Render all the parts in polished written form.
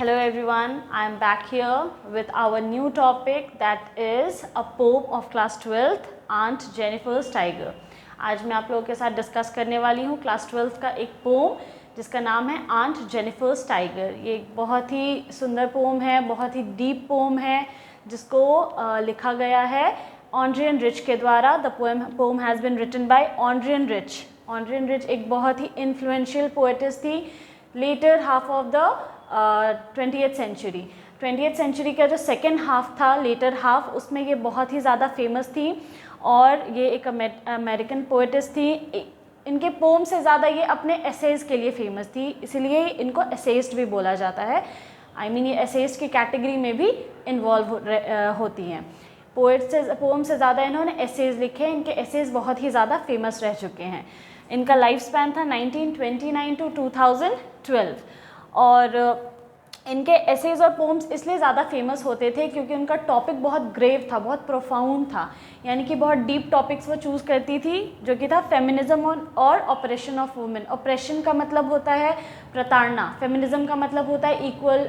Hello everyone, I am back here with our new topic that is a poem of class 12th Aunt Jennifer's Tiger. आज मैं आप लोगों के साथ discuss करने वाली हूँ क्लास 12th का एक पोम जिसका नाम है आंट जेनिफर्स टाइगर। ये एक बहुत ही सुंदर पोम है, बहुत ही डीप पोम है जिसको लिखा गया है ऑड्रियन रिच के द्वारा। The poem has been written by Adrienne Rich. Adrienne Rich एक बहुत ही इन्फ्लुएंशियल पोएटिस थी later half of the 20th century. 20th century का जो सेकेंड हाफ था, लेटर हाफ, उसमें ये बहुत ही ज़्यादा फेमस थी और ये एक अमेरिकन पोएटिस थी। इनके पोम से ज़्यादा ये अपने एसेज के लिए फेमस थी, इसलिए इनको एसेइस्ट भी बोला जाता है। ये एसेइस्ट की कैटेगरी में भी इन्वॉल्व होती हैं। पोम से ज़्यादा इन्होंने एसेज लिखे, इनके एसेज बहुत ही ज़्यादा फेमस रह चुके हैं। इनका लाइफ स्पैन था 1929 टू 2012 और इनके एसेज और पोम्स इसलिए ज़्यादा फेमस होते थे क्योंकि उनका टॉपिक बहुत ग्रेव था, बहुत प्रोफाउंड था, यानी कि बहुत डीप टॉपिक्स वो चूज़ करती थी, जो कि था फेमिनिज्म और ऑपरेशन ऑफ वुमेन। ऑपरेशन का मतलब होता है प्रताड़ना, फेमिनिज्म का मतलब होता है इक्वल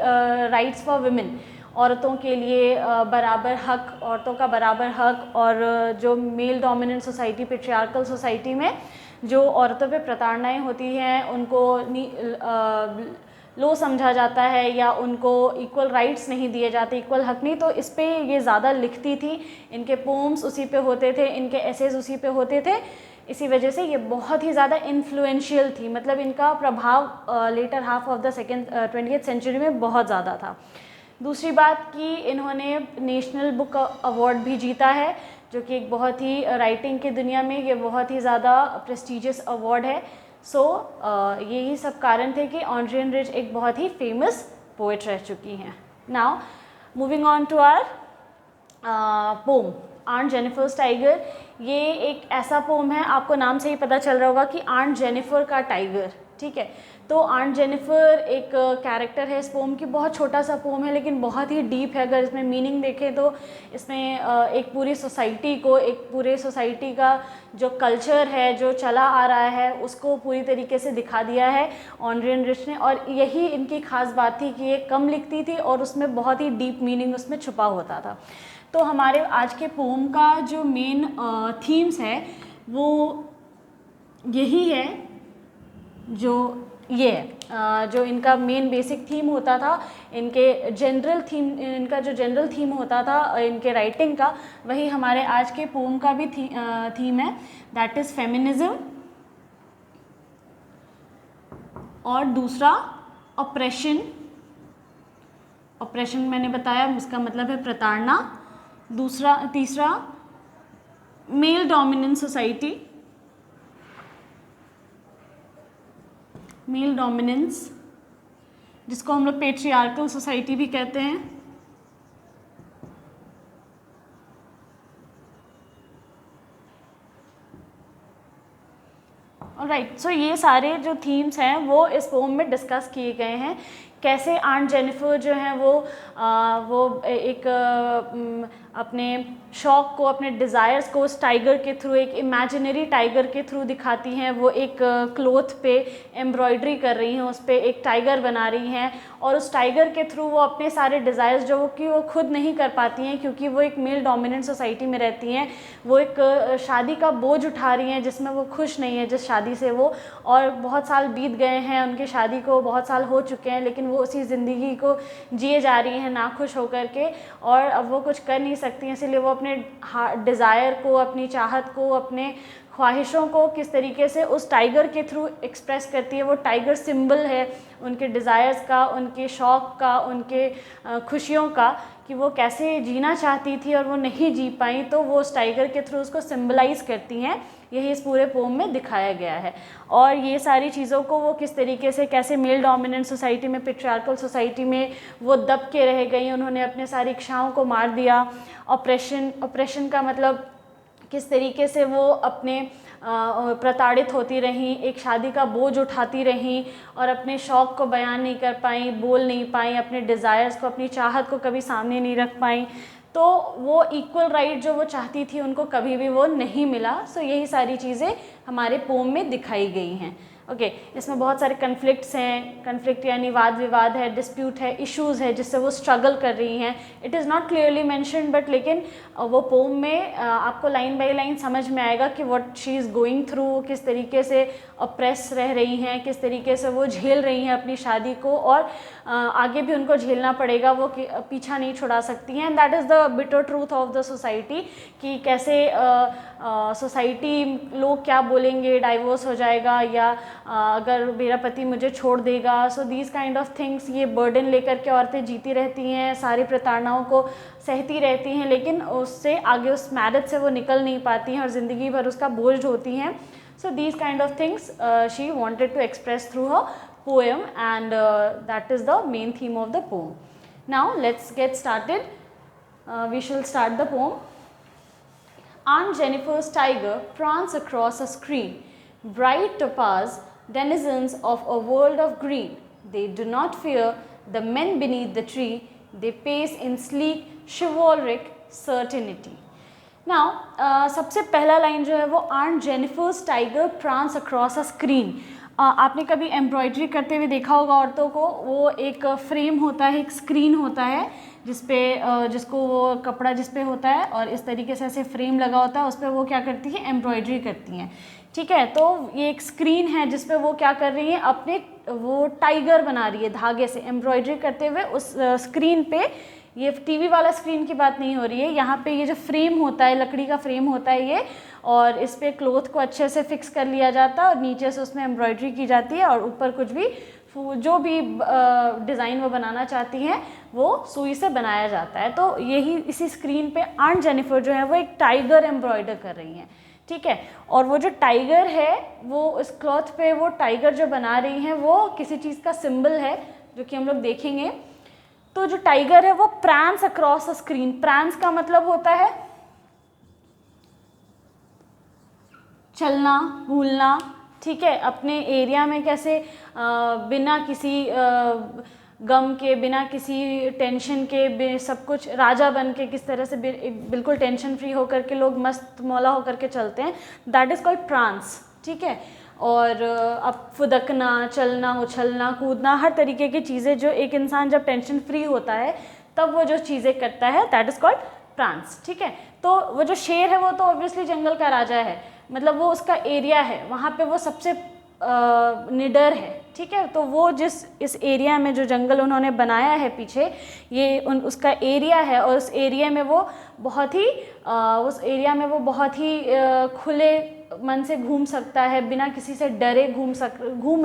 राइट्स फॉर वुमेन, औरतों के लिए बराबर हक, औरतों का बराबर हक। और जो male dominant society, patriarchal society में जो औरतों पे प्रताड़नाएँ होती हैं, उनको लो समझा जाता है या उनको इक्वल राइट्स नहीं दिए जाते, इक्वल हक नहीं, तो इस पे ये ज़्यादा लिखती थी। इनके पोम्स उसी पे होते थे, इनके एसेज उसी पे होते थे। इसी वजह से ये बहुत ही ज़्यादा इन्फ्लुएंशियल थी, मतलब इनका प्रभाव later half of the 20th century में बहुत ज़्यादा था। दूसरी बात कि इन्होंने नेशनल बुक अवार्ड भी जीता है, जो कि एक बहुत ही राइटिंग की दुनिया में ये बहुत ही ज़्यादा प्रेस्टिजियस अवार्ड है। यही सब कारण थे कि ऑड्रियन रिच एक बहुत ही फेमस पोएट रह चुकी हैं। Now moving on to our poem aunt Jennifer's tiger. ये एक ऐसा पोम है, आपको नाम से ही पता चल रहा होगा कि आंट जेनिफर का टाइगर, ठीक है। तो आंट जेनिफर एक कैरेक्टर है इस पोम की। बहुत छोटा सा पोम है लेकिन बहुत ही डीप है। अगर इसमें मीनिंग देखें तो इसमें एक पूरी सोसाइटी को, एक पूरे सोसाइटी का जो कल्चर है, जो चला आ रहा है, उसको पूरी तरीके से दिखा दिया है ऑड्रियन रिच ने। और यही इनकी खास बात थी कि ये कम लिखती थी और उसमें बहुत ही डीप मीनिंग उसमें छुपा होता था। तो हमारे आज के पोम का जो मेन थीम्स है वो यही है, जो ये है, जो इनका मेन बेसिक थीम होता था, इनके जनरल थीम, इनका जो जनरल थीम होता था इनके राइटिंग का, वही हमारे आज के पोम का भी थीम है, दैट इज़ फेमिनिज्म। और दूसरा ऑपरेशन, ऑपरेशन मैंने बताया इसका मतलब है प्रताड़ना। तीसरा male dominant society, male dominance, जिसको हम लोग पेट्रियार्कल सोसाइटी भी कहते हैं। ऑलराइट, सो ये सारे जो थीम्स हैं वो इस पोम में डिस्कस किए गए हैं। कैसे आंट जेनिफर जो हैं वो एक अपने शौक़ को, अपने डिज़ायर्स को उस टाइगर के थ्रू, एक इमेजिनरी टाइगर के थ्रू दिखाती हैं। वो एक क्लोथ पे एम्ब्रॉयडरी कर रही हैं, उस पर एक टाइगर बना रही हैं और उस टाइगर के थ्रू वो अपने सारे डिज़ायर्स जो कि वो खुद नहीं कर पाती हैं क्योंकि वो एक मेल डोमिनेंट सोसाइटी में रहती हैं। वो एक शादी का बोझ उठा रही हैं जिसमें वो खुश नहीं है, जिस शादी से वो, और बहुत साल बीत गए हैं उनकी शादी को, बहुत साल हो चुके हैं, लेकिन वो उसी ज़िंदगी को जिए जा रही हैं नाखुश होकर के, और अब वो कुछ कर नहीं सकती हैं। इसलिए वो अपने डिज़ायर को, अपनी चाहत को, अपने ख्वाहिशों को किस तरीके से उस टाइगर के थ्रू एक्सप्रेस करती है। वो टाइगर सिंबल है उनके डिज़ायर्स का, उनके शौक़ का, उनके खुशियों का, कि वो कैसे जीना चाहती थी और वो नहीं जी पाई, तो वो उस टाइगर के थ्रू उसको सिंबलाइज़ करती हैं। यही इस पूरे पोम में दिखाया गया है। और ये सारी चीज़ों को वो किस तरीके से, कैसे मेल डोमिनेंट सोसाइटी में, पेट्रियार्कल सोसाइटी में वो दब के रह गई, उन्होंने अपने सारी इच्छाओं को मार दिया। ऑपरेशन का मतलब किस तरीके से वो अपने प्रताड़ित होती रहीं, एक शादी का बोझ उठाती रहीं और अपने शौक़ को बयान नहीं कर पाई, बोल नहीं पाई, अपने डिज़ायर्स को, अपनी चाहत को कभी सामने नहीं रख पाई। तो वो इक्वल राइट जो वो चाहती थी उनको कभी भी वो नहीं मिला। सो यही सारी चीज़ें हमारे पोम में दिखाई गई हैं। ओके इसमें बहुत सारे कन्फ्लिक्ट्स हैं, कन्फ्लिक्ट यानी वाद विवाद है, डिस्प्यूट है, इश्यूज़ है जिससे वो स्ट्रगल कर रही हैं. It is not clearly mention but लेकिन वो पोम में आपको लाइन बाय लाइन समझ में आएगा कि what she is going through, किस तरीके से अप्रेस रह रही हैं, किस तरीके से वो झेल रही हैं अपनी शादी को और आगे भी उनको झेलना पड़ेगा, वो पीछा नहीं छुड़ा सकती हैं. And that is the bitter truth of the society कि कैसे सोसाइटी लोग क्या बोलेंगे, डाइवोर्स हो जाएगा या अगर मेरा पति मुझे छोड़ देगा. So these kind of things, ये बर्डन लेकर के औरतें जीती रहती हैं, सारी प्रताड़नाओं को सहती रहती हैं, लेकिन उससे आगे उस मैरिज से वो निकल नहीं पाती हैं और ज़िंदगी भर उसका बोझ ढोती हैं. So these kind of things she wanted to express through her poem, and that is the main theme of the poem. Now let's get started. We shall start the poem. Aunt Jennifer's tiger prance across a screen, bright topaz, denizens of a world of green. They do not fear the men beneath the tree, they pace in sleek chivalric certainty. Now सबसे पहला line जो है वो aunt Jennifer's tiger prance across a screen. आपने कभी embroidery करते हुए देखा होगा औरतों को, वो एक फ्रेम होता है, एक स्क्रीन होता है जिसको वो कपड़ा जिस पे होता है और इस तरीके से ऐसे फ्रेम लगा होता है, उस पर वो क्या करती है, एम्ब्रॉयडरी करती हैं. ठीक है, तो ये एक स्क्रीन है जिस पे वो क्या कर रही है, अपने वो टाइगर बना रही है धागे से एम्ब्रॉयडरी करते हुए उस स्क्रीन पे. ये टीवी वाला स्क्रीन की बात नहीं हो रही है, यहाँ पे ये जो फ्रेम होता है, लकड़ी का फ्रेम होता है ये, और इस पे क्लोथ को अच्छे से फिक्स कर लिया जाता है और नीचे से उसमें एम्ब्रॉयडरी की जाती है और ऊपर कुछ भी जो भी डिज़ाइन वो बनाना चाहती हैं वो सुई से बनाया जाता है. तो यही इसी स्क्रीन पे आंट जेनिफर जो है वो एक टाइगर एम्ब्रॉयडर कर रही हैं. ठीक है, और वो जो टाइगर है वो इस क्लॉथ पे वो टाइगर जो बना रही हैं वो किसी चीज़ का सिंबल है जो कि हम लोग देखेंगे. तो जो टाइगर है वो prawns across the screen. Prawns का मतलब होता है चलना, भूलना. ठीक है, अपने एरिया में कैसे बिना किसी गम के, बिना किसी टेंशन के, सब कुछ राजा बन के किस तरह से बिल्कुल टेंशन फ्री होकर के लोग मस्त मौला होकर के चलते हैं, दैट इज़ कॉल्ड प्रांस. ठीक है, और अब फुदकना, चलना, उछलना, कूदना, हर तरीके की चीज़ें जो एक इंसान जब टेंशन फ्री होता है तब वो जो चीज़ें करता है दैट इज़ कॉल्ड प्रांस. ठीक है, तो वो जो शेर है वो तो ऑब्वियसली जंगल का राजा है, मतलब वो उसका एरिया है, वहाँ पे वो सबसे निडर है. ठीक है, तो वो इस एरिया में जो जंगल उन्होंने बनाया है पीछे, ये उसका एरिया है और उस एरिया में वो बहुत ही खुले मन से घूम सकता है, बिना किसी से डरे घूम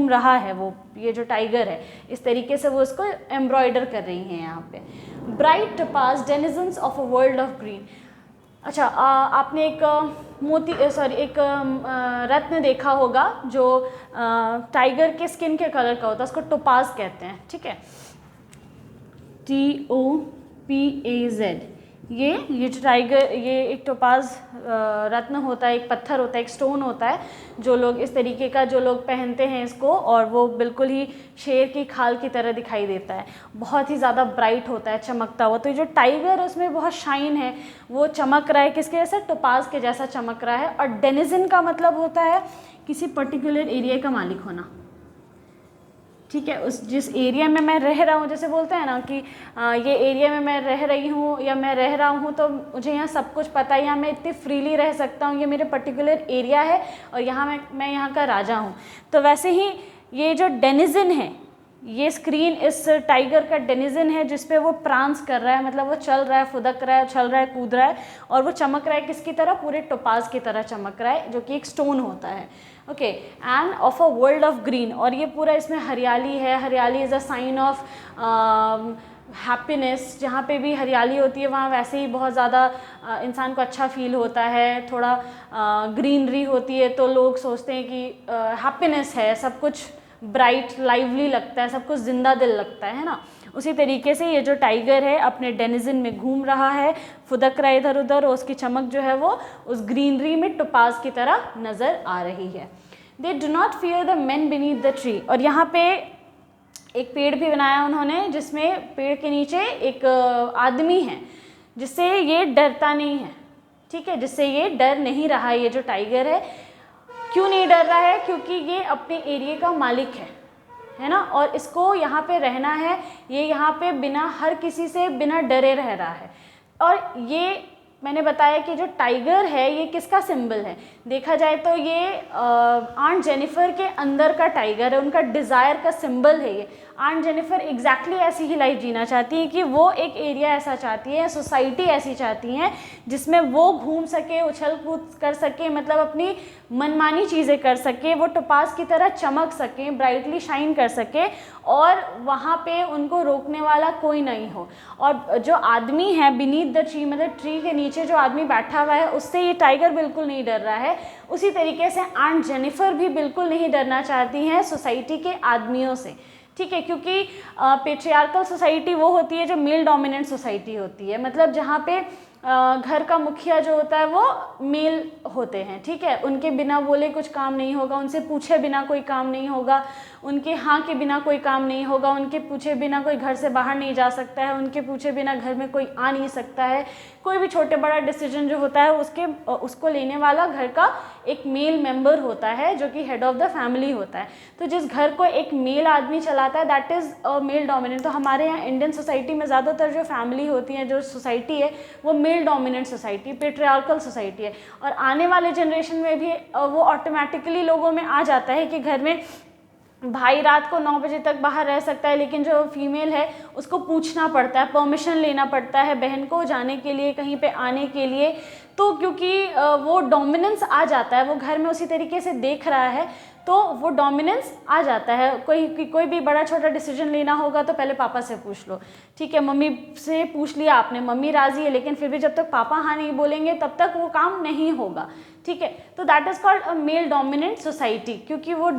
रहा है वो, ये जो टाइगर है. इस तरीके से वो इसको एम्ब्रॉयडर कर रही हैं यहाँ पे. Bright topaz denizens of a world of green. अच्छा, आपने एक रत्न देखा होगा जो टाइगर के स्किन के कलर का होता है, उसको टोपाज कहते हैं. ठीक है, TOPAZ. ये जो टाइगर, ये एक टोपाज रत्न होता है, एक पत्थर होता है, एक स्टोन होता है जो लोग इस तरीके का जो लोग पहनते हैं इसको, और वो बिल्कुल ही शेर की खाल की तरह दिखाई देता है, बहुत ही ज़्यादा ब्राइट होता है, चमकता हुआ. तो ये जो टाइगर है उसमें बहुत शाइन है, वो चमक रहा है किसके जैसा, टोपाज के जैसा चमक रहा है. और डेनिजन का मतलब होता है किसी पर्टिकुलर एरिया का मालिक होना. ठीक है, उस जिस एरिया में मैं रह रहा हूँ, जैसे बोलते हैं ना कि ये एरिया में मैं रह रही हूँ या मैं रह रहा हूँ तो मुझे यहाँ सब कुछ पता है, यहाँ मैं इतनी फ्रीली रह सकता हूँ, ये मेरे पर्टिकुलर एरिया है और यहाँ मैं यहाँ का राजा हूँ. तो वैसे ही ये जो डेनिजन है, ये स्क्रीन इस टाइगर का डेनिजन है जिस पे वो प्रांस कर रहा है, मतलब वो चल रहा है, फुदक रहा है, उछल रहा है, कूद रहा है, और वो चमक रहा है किसकी तरह, पूरे टोपाज की तरह चमक रहा है जो कि एक स्टोन होता है. Okay, and of a world of green. और ये पूरा इसमें हरियाली है. हरियाली is a sign of happiness. जहाँ पे भी हरियाली होती है वहाँ वैसे ही बहुत ज़्यादा इंसान को अच्छा फील होता है. थोड़ा ग्रीनरी होती है तो लोग सोचते हैं कि हैप्पीनेस है, सब कुछ ब्राइट लाइवली लगता है, सब कुछ जिंदा दिल लगता है ना. उसी तरीके से ये जो टाइगर है अपने डेनिजन में घूम रहा है, फुदक रहा है इधर उधर, और उसकी चमक जो है वो उस ग्रीनरी में टोपाज की तरह नज़र आ रही है. They do not fear the man beneath the tree. और यहाँ पे एक पेड़ भी बनाया उन्होंने जिसमें पेड़ के नीचे एक आदमी है जिससे ये डरता नहीं है. ठीक है, जिससे ये डर नहीं रहा. ये जो टाइगर है क्यों नहीं डर रहा है? क्योंकि ये अपने एरिया का मालिक है ना, और इसको यहाँ पे रहना है, ये यहाँ पे बिना हर किसी से बिना डरे रह रहा है। और ये मैंने बताया कि जो टाइगर है ये किसका सिंबल है? देखा जाए तो ये आंट जेनिफर के अंदर का टाइगर है, उनका डिज़ायर का सिंबल है ये। आंट जेनिफर एग्जैक्टली ऐसी ही लाइफ जीना चाहती है कि वो एक एरिया ऐसा चाहती है, सोसाइटी ऐसी चाहती हैं जिसमें वो घूम सके, उछल कूद कर सके, मतलब अपनी मनमानी चीज़ें कर सके, वो टोपाज की तरह चमक सके, ब्राइटली शाइन कर सके, और वहाँ पे उनको रोकने वाला कोई नहीं हो। और जो आदमी है बीनीथ द ट्री, मतलब ट्री के नीचे जो आदमी बैठा हुआ है, उससे ये टाइगर बिल्कुल नहीं डर रहा है। उसी तरीके से आंट जेनिफर भी बिल्कुल नहीं डरना चाहती हैं सोसाइटी के आदमियों से, ठीक है, क्योंकि पेट्रियार्कल सोसाइटी वो होती है जो मेल डोमिनेंट सोसाइटी होती है, मतलब जहाँ पे घर का मुखिया जो होता है वो मेल होते हैं, ठीक है, उनके बिना बोले कुछ काम नहीं होगा, उनसे पूछे बिना कोई काम नहीं होगा, उनके हाँ के बिना कोई काम नहीं होगा, उनके पूछे बिना कोई घर से बाहर नहीं जा सकता है, उनके पूछे बिना घर में कोई आ नहीं सकता है। कोई भी छोटे बड़ा डिसीजन जो होता है उसको लेने वाला घर का एक मेल मेंबर होता है जो कि हेड ऑफ द फैमिली होता है। तो जिस घर को एक मेल आदमी चलाता है दैट इज़ मेल डोमिनेंट। तो हमारे यहाँ इंडियन सोसाइटी में ज़्यादातर जो फैमिली होती है, जो सोसाइटी है, वो male dominant society, patriarchal society है। और आने वाले जनरेशन में भी वो ऑटोमेटिकली लोगों में आ जाता है कि घर में भाई रात को 9 बजे तक बाहर रह सकता है, लेकिन जो फीमेल है उसको पूछना पड़ता है, परमिशन लेना पड़ता है बहन को जाने के लिए, कहीं पे आने के लिए। तो क्योंकि वो डोमिनेंस आ जाता है, वो घर में उसी तरीके से देख रहा है, तो वो डोमिनेंस आ जाता है। कोई भी बड़ा छोटा डिसीजन लेना होगा तो पहले पापा से पूछ लो, ठीक है, मम्मी से पूछ लिया आपने, मम्मी राज़ी है, लेकिन फिर भी जब तक पापा हाँ नहीं बोलेंगे तब तक वो काम नहीं होगा, ठीक है। तो that is called a male dominant society, क्योंकि वो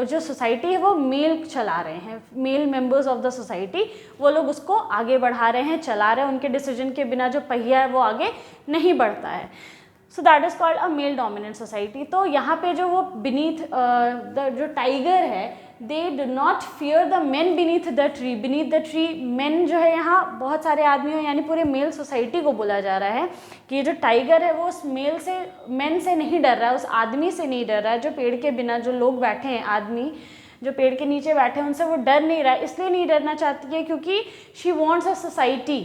जो सोसाइटी है वो मेल चला रहे हैं, male members of the society, वो लोग उसको आगे बढ़ा रहे हैं, चला रहे हैं, उनके डिसीजन के बिना जो पहिया है वो आगे नहीं बढ़ता है। So that is called a male dominant society. तो यहाँ पे जो वो बीनीथ जो टाइगर है, they do not fear the main beneath the tree. Beneath the tree main जो है, यहाँ बहुत सारे आदमियों यानी पूरे मेल सोसाइटी को बोला जा रहा है कि ये जो टाइगर है वो उस मेल से, मेन से नहीं डर रहा है, उस आदमी से नहीं डर रहा है, जो पेड़ के बिना जो लोग बैठे हैं, आदमी जो पेड़ के नीचे बैठे हैं, उनसे वो डर नहीं रहा है। इसलिए नहीं डरना चाहती है क्योंकि she wants a society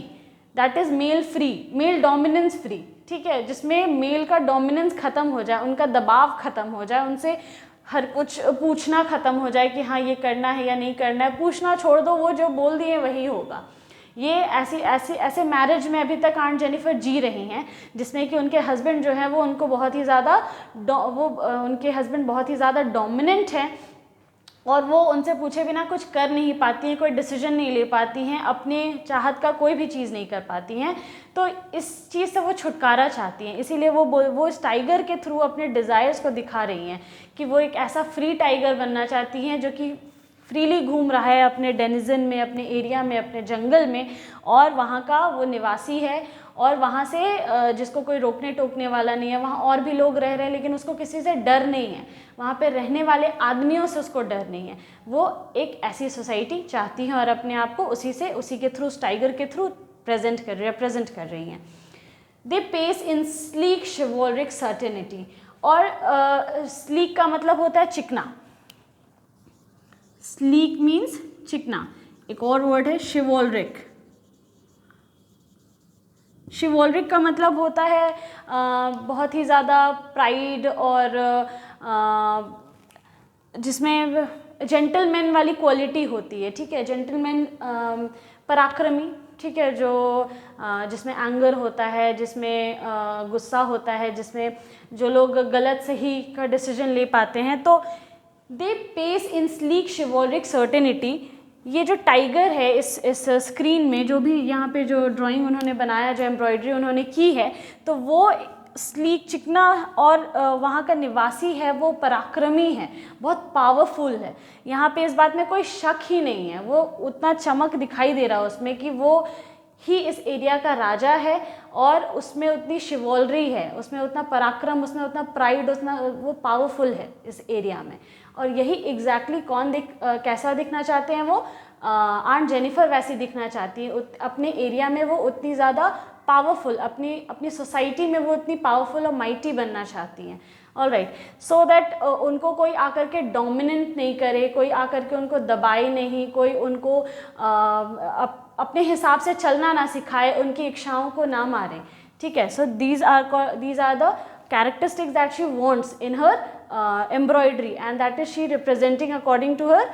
that is male free, male dominance free, ठीक है, जिसमें मेल का डोमिनेंस ख़त्म हो जाए, उनका दबाव ख़त्म हो जाए, उनसे हर कुछ पूछना ख़त्म हो जाए कि हाँ ये करना है या नहीं करना है, पूछना छोड़ दो, वो जो बोल दिए वही होगा। ये ऐसे मैरिज में अभी तक आंट जेनिफर जी रही हैं, जिसमें कि उनके हस्बैंड जो है वो उनको बहुत ही ज़्यादा उनके हस्बैंड बहुत ही ज़्यादा डोमिनेंट हैं, और वो उनसे पूछे बिना कुछ कर नहीं पाती हैं, कोई डिसीजन नहीं ले पाती हैं, अपने चाहत का कोई भी चीज़ नहीं कर पाती हैं। तो इस चीज़ से वो छुटकारा चाहती हैं, इसीलिए वो इस टाइगर के थ्रू अपने डिज़ायर्स को दिखा रही हैं कि वो एक ऐसा फ्री टाइगर बनना चाहती हैं जो कि फ्रीली घूम रहा है अपने डेनिजन में, अपने एरिया में, अपने जंगल में, और वहाँ का वो निवासी है, और वहाँ से जिसको कोई रोकने टोकने वाला नहीं है, वहाँ और भी लोग रह रहे हैं लेकिन उसको किसी से डर नहीं है, वहाँ पे रहने वाले आदमियों से उसको डर नहीं है। वो एक ऐसी सोसाइटी चाहती है और अपने आप को उसी के थ्रू, उस टाइगर के थ्रू रिप्रेजेंट कर रही हैं। They pace in sleek chivalric certainty, और स्लीक का मतलब होता है चिकना, स्लीक मीन्स चिकना। एक और वर्ड है शिवोल्रिक। शिवोल्रिक का मतलब होता है बहुत ही ज़्यादा प्राइड, और जिसमें जेंटलमैन वाली क्वालिटी होती है, ठीक है, जेंटलमैन पराक्रमी, ठीक है, जो जिसमें एंगर होता है, जिसमें गुस्सा होता है, जिसमें जो लोग गलत सही का डिसीजन ले पाते हैं। तो they pace in sleek chivalric certainty. ये जो टाइगर है इस स्क्रीन में, जो भी यहाँ पे जो ड्राइंग उन्होंने बनाया, जो एम्ब्रॉयडरी उन्होंने की है, तो वो स्लीक, चिकना, और वहाँ का निवासी है वो पराक्रमी है, बहुत पावरफुल है। यहाँ पे इस बात में कोई शक ही नहीं है, वो उतना चमक दिखाई दे रहा है उसमें कि वो ही इस एरिया का राजा है, और उसमें उतनी शिवोल्री है, उसमें उतना पराक्रम, उसमें उतना प्राइड, उतना वो पावरफुल है इस एरिया में। और यही एग्जैक्टली कैसा दिखना चाहते हैं वो, आंट जेनिफर वैसी दिखना चाहती है, अपने एरिया में वो उतनी ज़्यादा पावरफुल, अपनी सोसाइटी में वो उतनी पावरफुल और माइटी बनना चाहती हैं। ऑल राइट, सो दैट उनको कोई आकर के डोमिनेंट नहीं करे, कोई आकर के उनको दबाए नहीं, कोई उनको अपने हिसाब से चलना ना सिखाए, उनकी इच्छाओं को ना मारे, ठीक है। So these are the characteristics that she wants in her embroidery and that is she representing according to her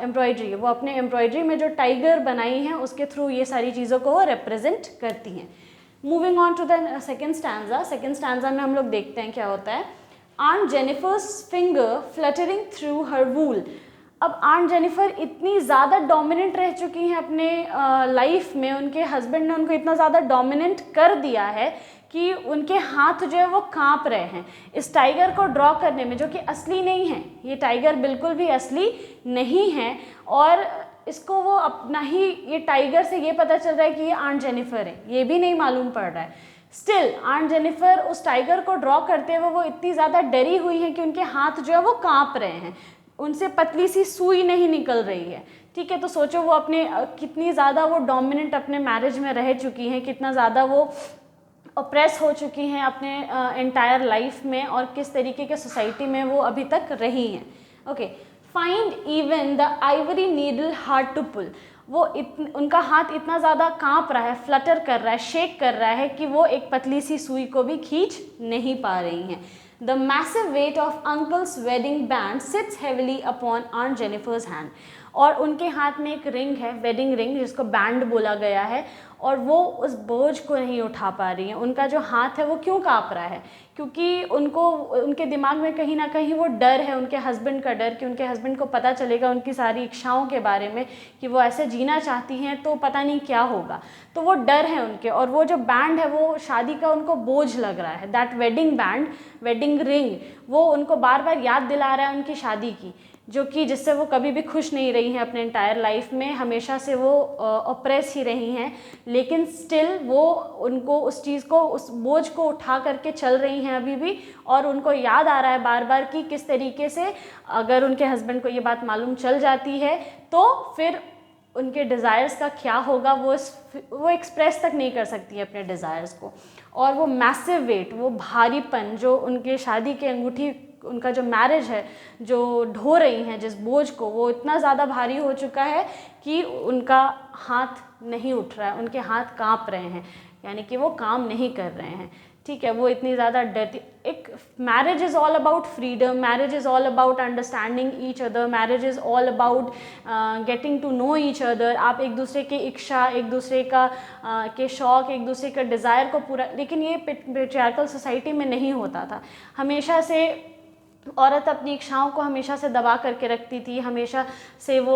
embroidery। वो अपने embroidery में जो टाइगर बनाई हैं उसके थ्रू ये सारी चीज़ों को वो represent करती हैं। Moving on to the second stanza, second stanza में हम लोग देखते हैं क्या होता है। Aunt Jennifer's finger fluttering through her wool. अब आंट जेनिफर इतनी ज़्यादा डोमिनेंट रह चुकी हैं अपने लाइफ में, उनके हस्बैंड ने उनको इतना ज़्यादा डोमिनेंट कर दिया है कि उनके हाथ जो है वो कांप रहे हैं इस टाइगर को ड्रॉ करने में, जो कि असली नहीं है। ये टाइगर बिल्कुल भी असली नहीं है और इसको वो अपना ही, ये टाइगर से ये पता चल रहा है कि ये आंट जेनिफर है, ये भी नहीं मालूम पड़ रहा है। स्टिल आंट जेनिफर उस टाइगर को ड्रॉ करते हुए वो इतनी ज़्यादा डरी हुई हैं कि उनके हाथ जो है वो कांप रहे हैं, उनसे पतली सी सुई नहीं निकल रही है, ठीक है। तो सोचो वो अपने कितनी ज़्यादा वो डोमिनेंट अपने मैरिज में रह चुकी हैं, कितना ज़्यादा वो ऑप्रेस हो चुकी हैं अपने एंटायर लाइफ में और किस तरीके के सोसाइटी में वो अभी तक रही हैं। Okay, find even the ivory needle hard to pull. वो उनका हाथ इतना ज़्यादा कांप रहा है, फ्लटर कर रहा है, शेक कर रहा है कि वो एक पतली सी सुई को भी खींच नहीं पा रही हैं। The massive weight of uncle's wedding band sits heavily upon aunt Jennifer's hand. और उनके हाथ में एक रिंग है, वेडिंग रिंग, जिसको बैंड बोला गया है, और वो उस बोझ को नहीं उठा पा रही हैं। उनका जो हाथ है वो क्यों काँप रहा है? क्योंकि उनको, उनके दिमाग में कहीं ना कहीं वो डर है, उनके हस्बैंड का डर, कि उनके हस्बैंड को पता चलेगा उनकी सारी इच्छाओं के बारे में कि वो ऐसे जीना चाहती हैं तो पता नहीं क्या होगा। तो वो डर है उनके, और वो जो बैंड है वो शादी का उनको बोझ लग रहा है। That wedding band, wedding ring, वो उनको बार बार याद दिला रहा है उनकी शादी की, जो कि जिससे वो कभी भी खुश नहीं रही हैं अपने एंटायर लाइफ में, हमेशा से वो ऑप्रेस ही रही हैं, लेकिन स्टिल वो उनको उस चीज़ को, उस बोझ को उठा करके चल रही हैं अभी भी। और उनको याद आ रहा है बार बार कि किस तरीके से अगर उनके हस्बैंड को ये बात मालूम चल जाती है तो फिर उनके डिज़ायर्स का क्या होगा। वो एक्सप्रेस तक नहीं कर सकती है अपने डिज़ायर्स को। और वो मैसिव वेट, वो भारीपन जो उनके शादी के अंगूठी, उनका जो मैरिज है जो ढो रही हैं जिस बोझ को, वो इतना ज़्यादा भारी हो चुका है कि उनका हाथ नहीं उठ रहा है, उनके हाथ कांप रहे हैं, यानी कि वो काम नहीं कर रहे हैं, ठीक है। वो इतनी ज़्यादा डरती। एक marriage is all about freedom, marriage is all about understanding each other, marriage is all about getting to know each other. आप एक दूसरे की इच्छा, एक दूसरे का के शौक़, एक दूसरे का डिज़ायर को पूरा, लेकिन ये पैट्रियार्कल सोसाइटी में नहीं होता था। हमेशा से औरत अपनी इच्छाओं को हमेशा से दबा करके रखती थी, हमेशा से वो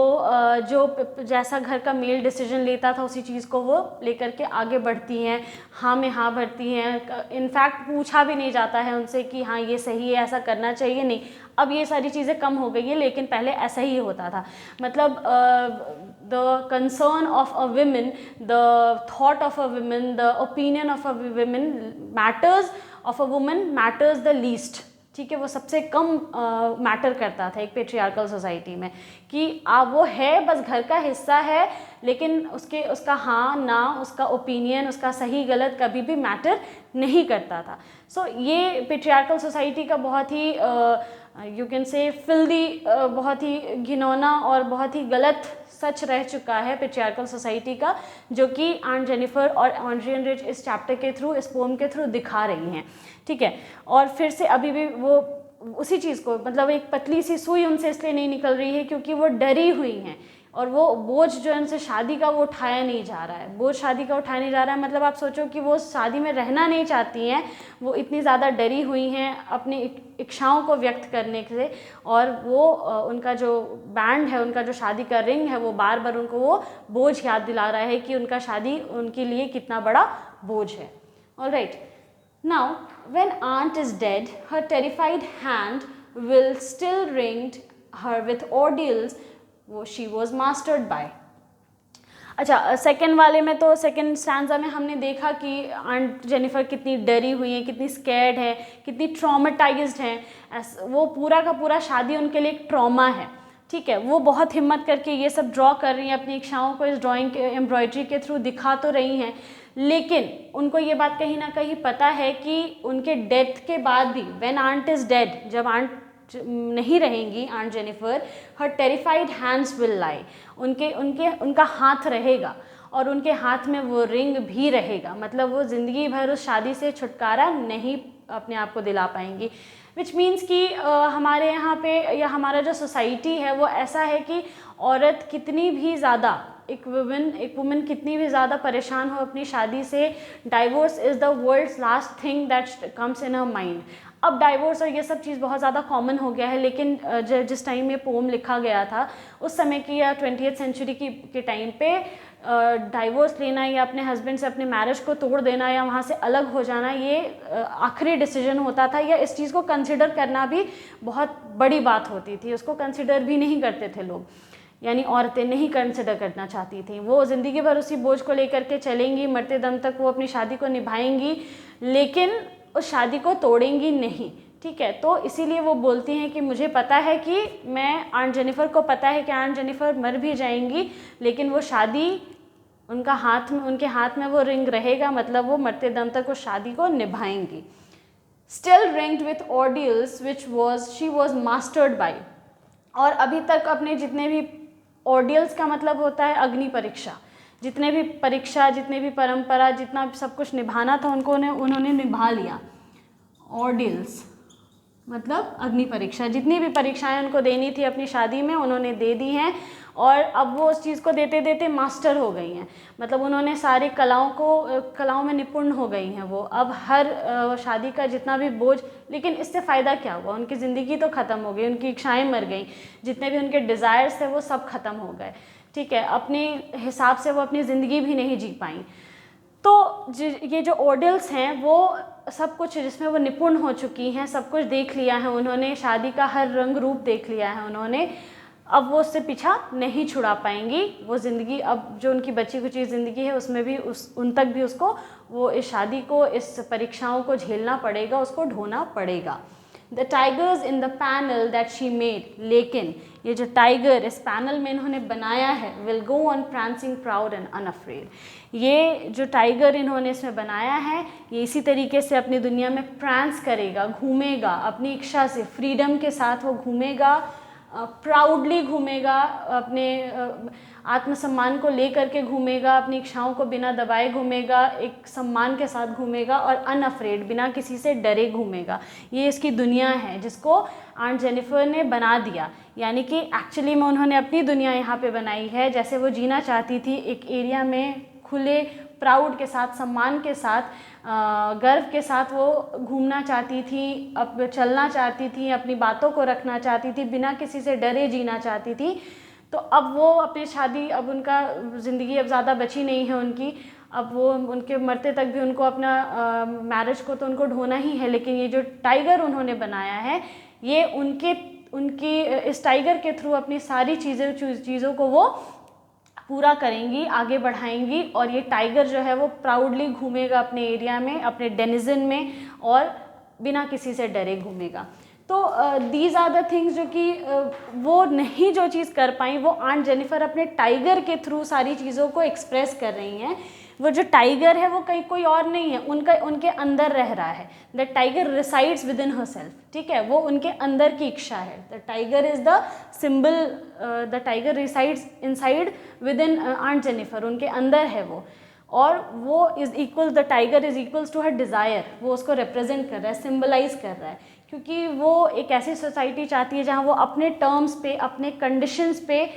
जो जैसा घर का मेल डिसीजन लेता था उसी चीज़ को वो लेकर के आगे बढ़ती हैं, हाँ में हाँ भरती हैं। इनफैक्ट पूछा भी नहीं जाता है उनसे कि हाँ ये सही है, ऐसा करना चाहिए, नहीं। अब ये सारी चीज़ें कम हो गई है, लेकिन पहले ऐसा ही होता था। मतलब the concern of a women, the thought of a women, the opinion of a women matters, of a woman matters the least, ठीक है। वो सबसे कम मैटर करता था एक पेट्रियार्कल सोसाइटी में, कि वो है बस घर का हिस्सा है, लेकिन उसका हाँ ना, उसका ओपिनियन, उसका सही गलत कभी भी मैटर नहीं करता था। सो ये पेट्रियार्कल सोसाइटी का बहुत ही यू कैन से फिल्दी, बहुत ही घिनौना और बहुत ही गलत सच रह चुका है पेट्रियार्कल सोसाइटी का, जो कि आंट जेनिफर और ऑड्रियन रिच इस चैप्टर के थ्रू, इस पोम के थ्रू दिखा रही हैं, ठीक है। और फिर से अभी भी वो उसी चीज़ को, मतलब एक पतली सी सुई उनसे इसलिए नहीं निकल रही है क्योंकि वो डरी हुई हैं, और वो बोझ जो है उनसे शादी का वो उठाया नहीं जा रहा है, बोझ शादी का उठाया नहीं जा रहा है। मतलब आप सोचो कि वो शादी में रहना नहीं चाहती हैं, वो इतनी ज़्यादा डरी हुई हैं अपनी इच्छाओं को व्यक्त करने से, और वो उनका जो बैंड है, उनका जो शादी का रिंग है, वो बार बार उनको वो बोझ याद दिला रहा है कि उनका शादी उनके लिए कितना बड़ा बोझ है। Alright, now when aunt is dead, her terrified hand will still ring her with ordeals she was mastered by। अच्छा, सेकेंड वाले में तो सेकेंड स्टैंजा में हमने देखा कि आंट जेनिफर कितनी डरी हुई हैं, कितनी स्कैर्ड है, कितनी ट्रॉमेटाइज्ड हैं। वो पूरा का पूरा शादी उनके लिए एक ट्रॉमा है, ठीक है, वो बहुत हिम्मत करके ये सब ड्रॉ कर रही हैं, अपनी इच्छाओं को इस ड्राइंग के एम्ब्रॉयडरी के थ्रू दिखा तो रही हैं, लेकिन उनको ये बात कहीं ना कहीं पता है कि उनके डेथ के बाद भी, व्हेन आंट इज़ डेड, जब आंट नहीं रहेंगी, aunt Jennifer, her terrified hands will lie, उनका हाथ रहेगा और उनके हाथ में वो रिंग भी रहेगा। मतलब वो ज़िंदगी भर उस शादी से छुटकारा नहीं अपने आप को दिला पाएंगी। विच मीन्स कि हमारे यहाँ पे या हमारा जो सोसाइटी है वो ऐसा है कि औरत कितनी भी ज़्यादा, एक वुमेन कितनी भी ज़्यादा परेशान हो अपनी शादी से, divorce is the world's last thing that comes in her mind. अब डाइवोर्स और ये सब चीज़ बहुत ज़्यादा कॉमन हो गया है, लेकिन जिस टाइम में पोम लिखा गया था उस समय की या 20th सेंचुरी के टाइम पे डाइवोर्स लेना या अपने हस्बैंड से अपने मैरिज को तोड़ देना या वहाँ से अलग हो जाना, ये आखिरी डिसीजन होता था, या इस चीज़ को कंसिडर करना भी बहुत बड़ी बात होती थी। उसको कंसिडर भी नहीं करते थे लोग, यानी औरतें नहीं कंसिडर करना चाहती थी। वो ज़िंदगी भर उसी बोझ को लेकर के चलेंगी, मरते दम तक वो अपनी शादी को निभाएंगी, लेकिन उस शादी को तोड़ेंगी नहीं। ठीक है, तो इसीलिए वो बोलती हैं कि मुझे पता है कि मैं, आंट जेनिफर को पता है कि आंट जेनिफर मर भी जाएंगी, लेकिन वो शादी उनके हाथ में वो रिंग रहेगा, मतलब वो मरते दम तक उस शादी को निभाएंगी। Still ringed with ordeals which she was mastered by, और अभी तक अपने जितने भी ऑर्डियल्स का मतलब होता है अग्नि परीक्षा, जितने भी परीक्षा, जितने भी परंपरा, जितना सब कुछ निभाना था उन्होंने निभा लिया। ऑर्डियल्स मतलब अग्नि परीक्षा, जितनी भी परीक्षाएं उनको देनी थी अपनी शादी में उन्होंने दे दी हैं, और अब वो उस चीज़ को देते देते मास्टर हो गई हैं। मतलब उन्होंने सारी कलाओं में निपुण हो गई हैं वो। अब हर शादी का जितना भी बोझ, लेकिन इससे फ़ायदा क्या हुआ? उनकी ज़िंदगी तो ख़त्म हो गई, उनकी इच्छाएं मर गई, जितने भी उनके डिज़ायर्स थे वो सब ख़त्म हो गए। ठीक है, अपने हिसाब से वो अपनी ज़िंदगी भी नहीं जी पाई। तो ये जो ऑर्डियल्स हैं वो सब कुछ जिसमें वो निपुण हो चुकी हैं, सब कुछ देख लिया है उन्होंने, शादी का हर रंग रूप देख लिया है उन्होंने, अब वो उससे पीछा नहीं छुड़ा पाएंगी। वो ज़िंदगी, अब जो उनकी बची कुची ज़िंदगी है उसमें भी उन तक भी उसको, वो इस शादी को, इस परीक्षाओं को झेलना पड़ेगा, उसको ढोना पड़ेगा। The tigers in the panel that she made, लेकिन ये जो टाइगर इस पैनल में इन्होंने बनाया है, will go on prancing proud and unafraid. ये जो टाइगर इन्होंने इसमें बनाया है, ये इसी तरीके से अपनी दुनिया में प्रांस करेगा, घूमेगा, अपनी इच्छा से, फ्रीडम के साथ वो घूमेगा, प्राउडली घूमेगा, अपने आत्मसम्मान को लेकर के घूमेगा, अपनी इच्छाओं को बिना दबाए घूमेगा, एक सम्मान के साथ घूमेगा, और अनअफ्रेड, बिना किसी से डरे घूमेगा। ये इसकी दुनिया है जिसको आंट जेनिफर ने बना दिया, यानी कि एक्चुअली में उन्होंने अपनी दुनिया यहाँ पे बनाई है जैसे वो जीना चाहती थी, एक एरिया में खुले, प्राउड के साथ, सम्मान के साथ, गर्व के साथ वो घूमना चाहती थी, अब चलना चाहती थी, अपनी बातों को रखना चाहती थी, बिना किसी से डरे जीना चाहती थी। तो अब वो अपनी शादी, अब उनका ज़िंदगी अब ज़्यादा बची नहीं है उनकी, अब वो उनके मरते तक भी उनको अपना मैरिज को तो उनको ढोना ही है, लेकिन ये जो टाइगर उन्होंने बनाया है, ये उनकी इस टाइगर के थ्रू अपनी सारी चीज़ों को वो पूरा करेंगी, आगे बढ़ाएंगी, और ये टाइगर जो है वो प्राउडली घूमेगा अपने एरिया में, अपने डेनिजन में, और बिना किसी से डरे घूमेगा। तो दीज आर द थिंग्स जो कि वो नहीं जो चीज़ कर पाई, वो आंट जेनिफर अपने टाइगर के थ्रू सारी चीज़ों को एक्सप्रेस कर रही हैं। वो जो टाइगर है वो कहीं कोई और नहीं है, उनके अंदर रह रहा है। The tiger resides within herself, ठीक है, वो उनके अंदर की इच्छा है। The tiger is the symbol, the tiger resides inside within aunt Jennifer, उनके अंदर है वो, और वो is equal, the tiger is equals to her desire, वो उसको रिप्रेजेंट कर रहा है, सिम्बलाइज कर रहा है, क्योंकि वो एक ऐसी सोसाइटी चाहती है जहाँ वो अपने टर्म्स पे, अपने कंडीशंस पे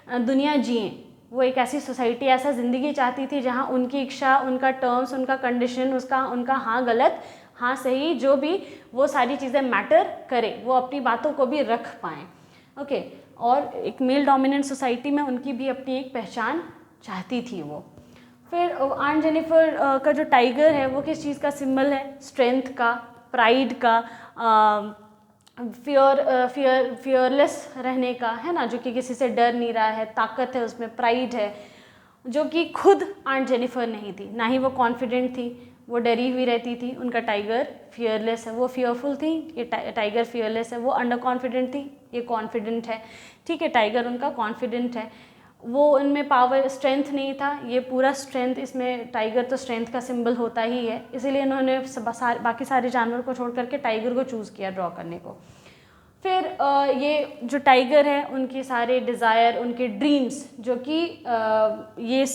दुनिया जिए। वो एक ऐसी सोसाइटी, ऐसा ज़िंदगी चाहती थी जहाँ उनकी इच्छा, उनका टर्म्स, उनका कंडीशन, उनका हाँ गलत, हाँ सही, जो भी, वो सारी चीज़ें मैटर करे, वो अपनी बातों को भी रख पाएँ। ओके, और एक मेल डोमिनेंट सोसाइटी में उनकी भी अपनी एक पहचान चाहती थी वो। फिर आंट जेनिफर का जो टाइगर है वो किस चीज़ का सिंबल है? स्ट्रेंथ का, प्राइड का, फियरलेस रहने का, है ना, जो कि किसी से डर नहीं रहा है, ताकत है उसमें, प्राइड है, जो कि खुद आंट जेनिफर नहीं थी, ना ही वो कॉन्फिडेंट थी, वो डरी हुई रहती थी। उनका टाइगर फियरलेस है, वो फियरफुल थी, ये टाइगर फियरलेस है, वो अंडर कॉन्फिडेंट थी, ये कॉन्फिडेंट है, ठीक है, टाइगर उनका कॉन्फिडेंट है, वो उनमें पावर स्ट्रेंथ नहीं था, ये पूरा स्ट्रेंथ, इसमें टाइगर तो स्ट्रेंथ का सिंबल होता ही है, इसीलिए इन्होंने बाकी सारे जानवर को छोड़ करके टाइगर को चूज़ किया ड्रॉ करने को। फिर ये जो टाइगर है उनके सारे डिज़ायर, उनके ड्रीम्स, जो कि ये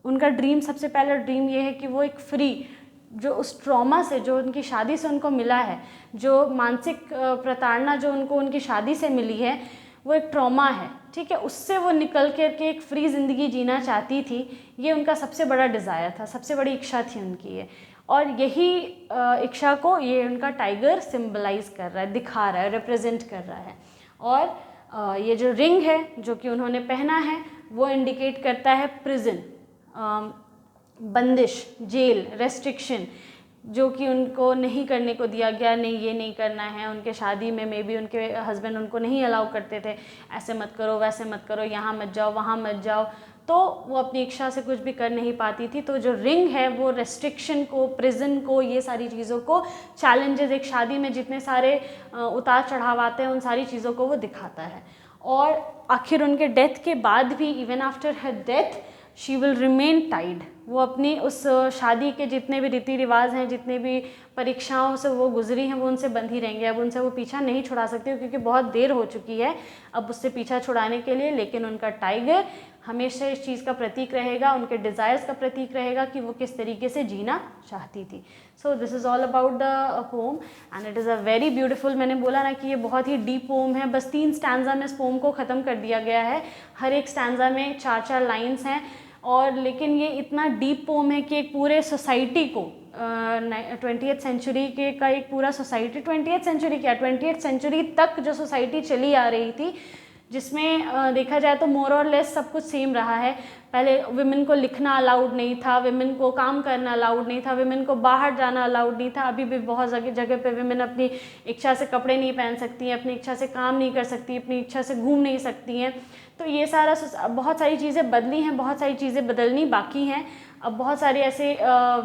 उनका ड्रीम, सबसे पहला ड्रीम ये है कि वो एक फ्री, जो उस ट्रॉमा से, जो उनकी शादी से उनको मिला है, जो मानसिक प्रताड़ना जो उनको उनकी शादी से मिली है, वो एक ट्रॉमा है, ठीक है, उससे वो निकल कर के एक फ्री ज़िंदगी जीना चाहती थी। ये उनका सबसे बड़ा डिज़ायर था, सबसे बड़ी इच्छा थी उनकी ये, और यही इच्छा को ये उनका टाइगर सिंबलाइज कर रहा है, दिखा रहा है, रिप्रेजेंट कर रहा है। और ये जो रिंग है जो कि उन्होंने पहना है वो इंडिकेट करता है प्रिजन, बंदिश, जेल, रेस्ट्रिक्शन, जो कि उनको नहीं करने को दिया गया, नहीं ये नहीं करना है। उनके शादी में मे बी उनके हस्बैंड उनको नहीं अलाउ करते थे, ऐसे मत करो, वैसे मत करो, यहाँ मत जाओ, वहाँ मत जाओ, तो वो अपनी इच्छा से कुछ भी कर नहीं पाती थी। तो जो रिंग है वो रेस्ट्रिक्शन को, प्रिजन को, ये सारी चीज़ों को, चैलेंजेस, एक शादी में जितने सारे उतार चढ़ाव आते हैं उन सारी चीज़ों को वो दिखाता है। और आखिर उनके डेथ के बाद भी, even after her death, she will remain tied, वो अपनी उस शादी के जितने भी रीति रिवाज हैं, जितने भी परीक्षाओं से वो गुजरी हैं, वो उनसे बंधी रहेंगे। अब उनसे वो पीछा नहीं छुड़ा सकती क्योंकि बहुत देर हो चुकी है अब उससे पीछा छुड़ाने के लिए, लेकिन उनका टाइगर हमेशा इस चीज़ का प्रतीक रहेगा, उनके डिज़ायर्स का प्रतीक रहेगा कि वो किस तरीके से जीना चाहती थी। So this is all about the pome and it is a very beautiful. मैंने बोला ना कि ये बहुत ही डीप पोम है, बस 3 स्टैंजा में इस पोम को ख़त्म कर दिया गया है। हर एक स्टैंजा में 4-4 लाइन्स हैं, और लेकिन ये इतना डीप पोम है कि एक पूरे सोसाइटी को 20th सेंचुरी के का एक पूरा सोसाइटी, 20th सेंचुरी क्या, 20th सेंचुरी तक जो सोसाइटी चली आ रही थी, जिसमें देखा जाए तो मोर और लेस सब कुछ सेम रहा है। पहले विमेन को लिखना अलाउड नहीं था, विमेन को काम करना अलाउड नहीं था, विमेन को बाहर जाना अलाउड नहीं था। अभी भी बहुत जगह पे विमेन अपनी इच्छा से कपड़े नहीं पहन सकती हैं, अपनी इच्छा से काम नहीं कर सकती, अपनी इच्छा से घूम नहीं सकती हैं। तो ये सारा बहुत सारी चीज़ें बदली हैं, बहुत सारी चीज़ें बदलनी बाकी हैं। अब बहुत सारे ऐसे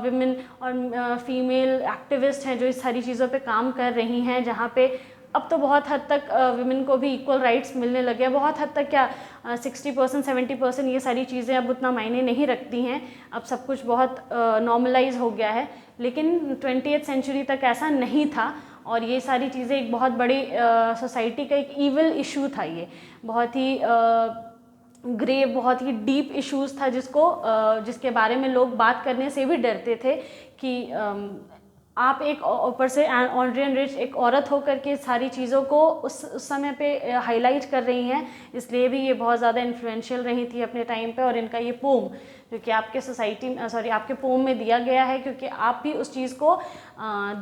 विमेन और फीमेल एक्टिविस्ट हैं जो इस सारी चीज़ों पे काम कर रही हैं, जहाँ पे अब तो बहुत हद तक विमेन को भी इक्वल राइट्स मिलने लगे हैं। बहुत हद तक क्या, 60% 70% ये सारी चीज़ें अब उतना मायने नहीं रखती हैं, अब सब कुछ बहुत नॉर्मलाइज हो गया है। लेकिन 20th सेंचुरी तक ऐसा नहीं था, और ये सारी चीज़ें एक बहुत बड़ी सोसाइटी का एक ईविल इशू था। ये बहुत ही ग्रे, बहुत ही डीप इश्यूज़ था जिसके बारे में लोग बात करने से भी डरते थे कि आप एक ऊपर से ऑड्रियन रिच एक औरत होकर के सारी चीज़ों को उस समय पे हाईलाइट कर रही हैं, इसलिए भी ये बहुत ज़्यादा इन्फ्लुएंशियल रही थी अपने टाइम पे। और इनका ये पोम जो कि आपके पोम में दिया गया है, क्योंकि आप भी उस चीज़ को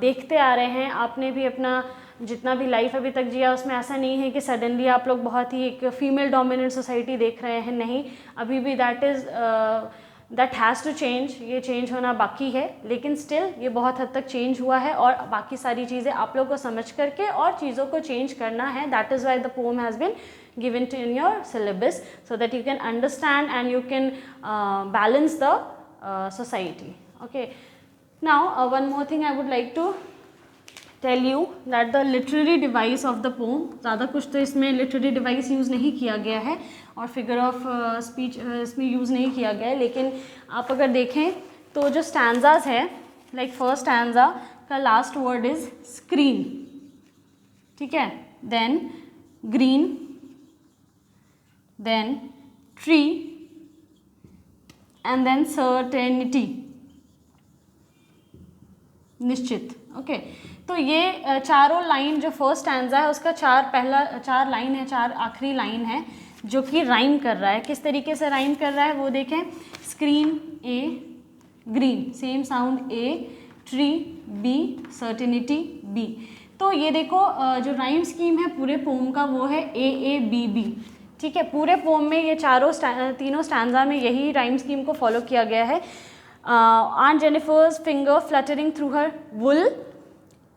देखते आ रहे हैं, आपने भी अपना जितना भी लाइफ अभी तक जिया उसमें ऐसा नहीं है कि सडनली आप लोग बहुत ही एक फीमेल डोमिनेंट सोसाइटी देख रहे हैं, नहीं, अभी भी दैट हैज़ टू चेंज, ये चेंज होना बाकी है, लेकिन स्टिल ये बहुत हद तक चेंज हुआ है। और बाकी सारी चीज़ें आप लोग को समझ करके और चीज़ों को चेंज करना है। That is why the poem has been given to in your syllabus so that you can understand and you can balance the society. Okay, now one more thing I would like to tell you that the literary device of the poem, ज़्यादा कुछ तो इसमें literary device use नहीं किया गया है और figure of speech इसमें यूज़ नहीं किया गया है, लेकिन आप अगर देखें तो जो stanzas है, like first stanza का last word is screen, ठीक है, then green, then tree and then certainty, निश्चित। ओके, तो ये चारों लाइन जो फर्स्ट स्टैंजा है उसका 4 लाइन है, 4 आखिरी लाइन है जो कि राइम कर रहा है। किस तरीके से राइम कर रहा है वो देखें। Screen A, green same sound A, tree B, certainty B. तो ये देखो जो राइम स्कीम है पूरे पोम का वो है ए ए बी बी, ठीक है। पूरे पोम में ये तीनों स्टैंजा में यही राइम स्कीम को फॉलो किया गया है। Aunt Jennifer's finger fluttering through her wool,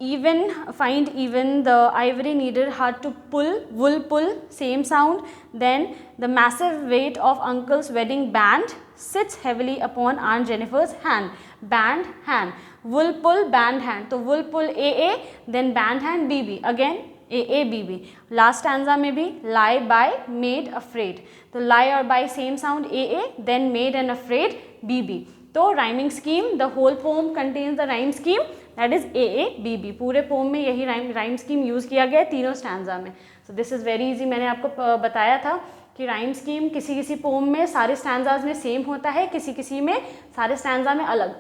even the ivory needed hard to pull, wool pull, same sound. Then the massive weight of uncle's wedding band sits heavily upon Aunt Jennifer's hand. Band hand, wool pull, band hand. तो wool pull A, then band hand B. Again A B B। Last stanza में भी lie, by, made, afraid, तो lie और by same sound A, then made and afraid B B। तो rhyming scheme, the whole poem contains the rhyme scheme that is A B B। पूरे poem में यही rhyme scheme use किया गया है तीनों स्टैंजा में। So this is very easy. मैंने आपको बताया था कि राइम स्कीम किसी किसी पोम में सारे स्टैंजाज में सेम होता है, किसी किसी में सारे स्टैंजा में अलग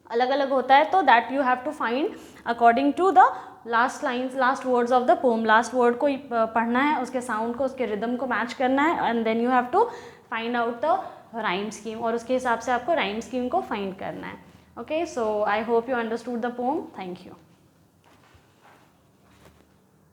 अलग अलग होता है। तो that you have to find according to the last lines, last words of the poem. Last word को पढ़ना है, उसके साउंड को, उसके रिदम को मैच करना है, and then you have to find out the rhyme scheme, और उसके हिसाब से आपको राइम स्कीम को फाइंड करना है। Okay, so I hope you understood the pome. Thank you.